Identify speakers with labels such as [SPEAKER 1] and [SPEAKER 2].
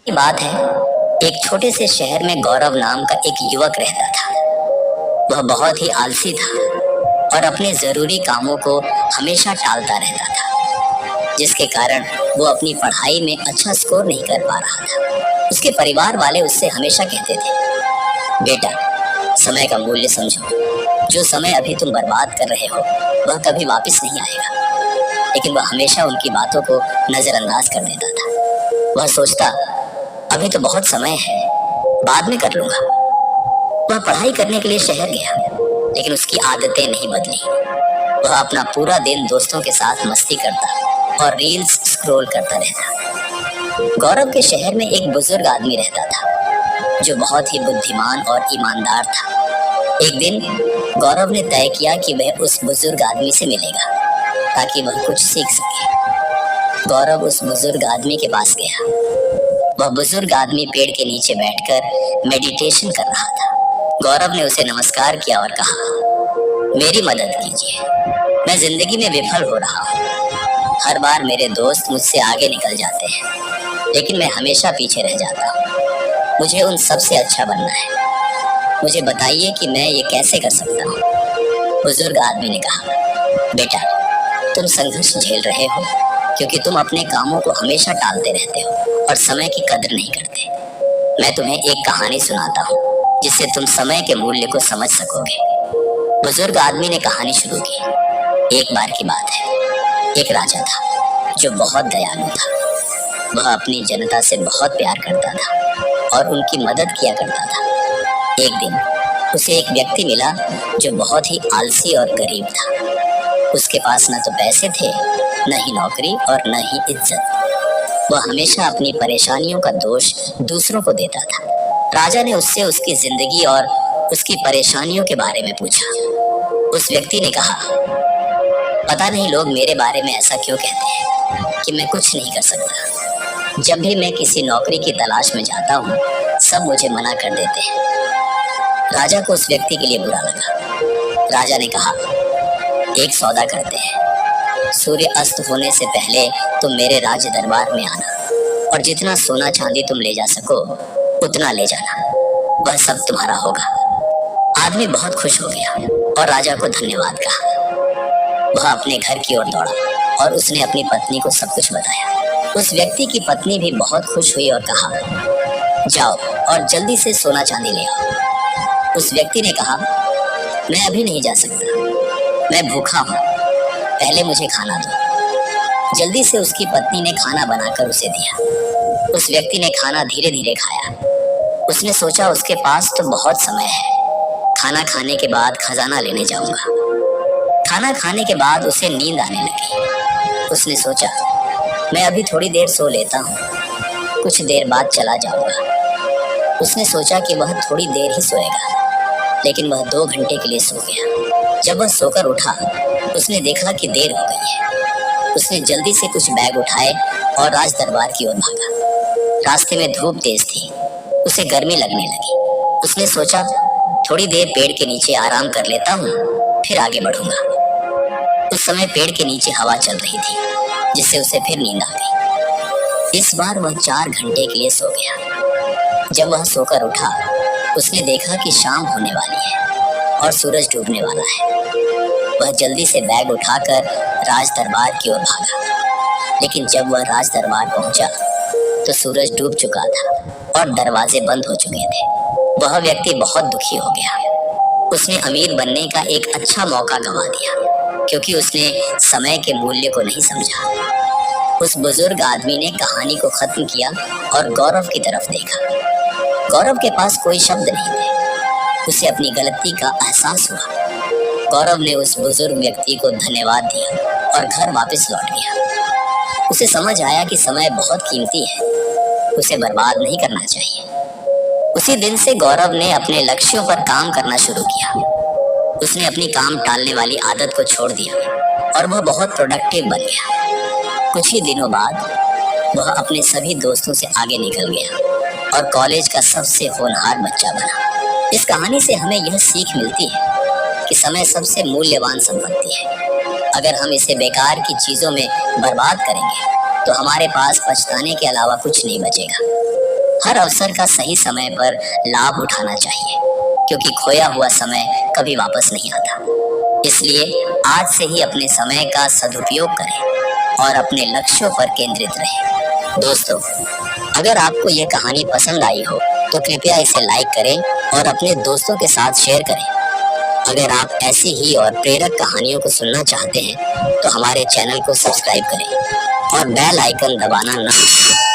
[SPEAKER 1] की बात है, एक छोटे से शहर में गौरव नाम का एक युवक रहता था। वह बहुत ही आलसी था और अपने जरूरी कामों को हमेशा टालता रहता था, जिसके कारण वो अपनी पढ़ाई में अच्छा स्कोर नहीं कर पा रहा था। उसके परिवार वाले उससे हमेशा कहते थे, बेटा समय का मूल्य समझो, जो समय अभी तुम बर्बाद कर रहे हो वह कभी वापस नहीं आएगा। लेकिन वह हमेशा उनकी बातों को नजरअंदाज कर देता था। वह सोचता, अभी तो बहुत समय है, बाद में कर लूंगा। वह पढ़ाई करने के लिए शहर गया, लेकिन उसकी आदतें नहीं बदली। वह अपना पूरा दिन दोस्तों के साथ मस्ती करता और रील्स स्क्रॉल करता रहता। गौरव के शहर में एक बुजुर्ग आदमी रहता था, जो बहुत ही बुद्धिमान और ईमानदार था। एक दिन गौरव ने तय किया कि वह उस बुजुर्ग आदमी से मिलेगा, ताकि वह कुछ सीख सके। गौरव उस बुजुर्ग आदमी के पास गया। वह बुजुर्ग आदमी पेड़ के नीचे बैठकर मेडिटेशन कर रहा था। गौरव ने उसे नमस्कार किया और कहा, मेरी मदद कीजिए, मैं जिंदगी में विफल हो रहा हूँ। हर बार मेरे दोस्त मुझसे आगे निकल जाते हैं, लेकिन मैं हमेशा पीछे रह जाता हूँ। मुझे उन सबसे अच्छा बनना है। मुझे बताइए कि मैं ये कैसे कर सकता हूँ। बुजुर्ग आदमी ने कहा, बेटा तुम संघर्ष झेल रहे हो क्योंकि तुम अपने कामों को हमेशा टालते रहते हो और समय की कदर नहीं करते। मैं तुम्हें एक कहानी सुनाता हूँ, जिससे तुम समय के मूल्य को समझ सकोगे। बुजुर्ग आदमी ने कहानी शुरू की। एक बार की बात है, एक राजा था जो बहुत दयालु था। वह अपनी जनता से बहुत प्यार करता था और उनकी मदद किया करता था। एक दिन उसे एक व्यक्ति मिला जो बहुत ही आलसी और गरीब था। उसके पास न तो पैसे थे, न ही नौकरी और न ही इज्जत। वह हमेशा अपनी परेशानियों का दोष दूसरों को देता था। राजा ने उससे उसकी जिंदगी और उसकी परेशानियों के बारे में पूछा। उस व्यक्ति ने कहा, पता नहीं लोग मेरे बारे में ऐसा क्यों कहते हैं कि मैं कुछ नहीं कर सकता। जब भी मैं किसी नौकरी की तलाश में जाता हूँ, सब मुझे मना कर देते हैं। राजा को उस व्यक्ति के लिए बुरा लगा। राजा ने कहा, एक सौदा करते हैं। सूर्य अस्त होने से पहले तुम मेरे राज दरबार में आना और जितना सोना चांदी तुम ले जा सको उतना ले जाना। वह सब तुम्हारा होगा। आदमी बहुत खुश हो गया और राजा को धन्यवाद कहा। वह अपने घर की ओर दौड़ा और उसने अपनी पत्नी को सब कुछ बताया। उस व्यक्ति की पत्नी भी बहुत खुश हुई और कहा, जाओ और जल्दी से सोना चांदी ले आओ। उस व्यक्ति ने कहा, मैं अभी नहीं जा सकता, मैं भूखा हूँ, पहले मुझे खाना दो। जल्दी से उसकी पत्नी ने खाना बनाकर उसे दिया। उस व्यक्ति ने खाना धीरे धीरे खाया। उसने सोचा, उसके पास तो बहुत समय है, खाना खाने के बाद खजाना लेने जाऊंगा। खाना खाने के बाद उसे नींद आने लगी। उसने सोचा, मैं अभी थोड़ी देर सो लेता हूँ, कुछ देर बाद चला जाऊंगा। उसने सोचा कि वह थोड़ी देर ही सोएगा, लेकिन वह 2 घंटे के लिए सो गया। जब वह सोकर उठा, उसने देखा कि देर हो गई है। उसने जल्दी से कुछ बैग उठाए और राज दरबार की ओर भागा। रास्ते में धूप तेज थी, उसे गर्मी लगने लगी। उसने सोचा, थोड़ी देर पेड़ के नीचे आराम कर लेता हूँ, फिर आगे बढ़ूंगा। उस समय पेड़ के नीचे हवा चल रही थी, जिससे उसे फिर नींद आ गई। इस बार वह 4 घंटे के लिए सो गया। जब वह सोकर उठा, उसने देखा कि शाम होने वाली है और सूरज डूबने वाला है। वह जल्दी से बैग उठाकर राज दरबार की ओर भागा। लेकिन जब वह राज दरबार पहुंचा तो सूरज डूब चुका था और दरवाजे बंद हो चुके थे। वह व्यक्ति बहुत दुखी हो गया। उसने अमीर बनने का एक अच्छा मौका गंवा दिया, क्योंकि उसने समय के मूल्य को नहीं समझा। उस बुजुर्ग आदमी ने कहानी को खत्म किया और गौरव की तरफ देखा। गौरव के पास कोई शब्द नहीं थे। उसे अपनी गलती का एहसास हुआ। गौरव ने उस बुजुर्ग व्यक्ति को धन्यवाद दिया और घर वापस लौट गया। उसे समझ आया कि समय बहुत कीमती है, उसे बर्बाद नहीं करना चाहिए। उसी दिन से गौरव ने अपने लक्ष्यों पर काम करना शुरू किया। उसने अपनी काम टालने वाली आदत को छोड़ दिया और वह बहुत प्रोडक्टिव बन गया। कुछ ही दिनों बाद वह अपने सभी दोस्तों से आगे निकल गया और कॉलेज का सबसे होनहार बच्चा बना। इस कहानी से हमें यह सीख मिलती है कि समय सबसे मूल्यवान संपत्ति है। अगर हम इसे बेकार की चीजों में बर्बाद करेंगे तो हमारे पास पछताने के अलावा कुछ नहीं बचेगा। हर अवसर का सही समय पर लाभ उठाना चाहिए, क्योंकि खोया हुआ समय कभी वापस नहीं आता। इसलिए आज से ही अपने समय का सदुपयोग करें और अपने लक्ष्यों पर केंद्रित रहें। दोस्तों, अगर आपको ये कहानी पसंद आई हो तो कृपया इसे लाइक करें और अपने दोस्तों के साथ शेयर करें। अगर आप ऐसी ही और प्रेरक कहानियों को सुनना चाहते हैं तो हमारे चैनल को सब्सक्राइब करें और बेल आइकन दबाना ना भूलें।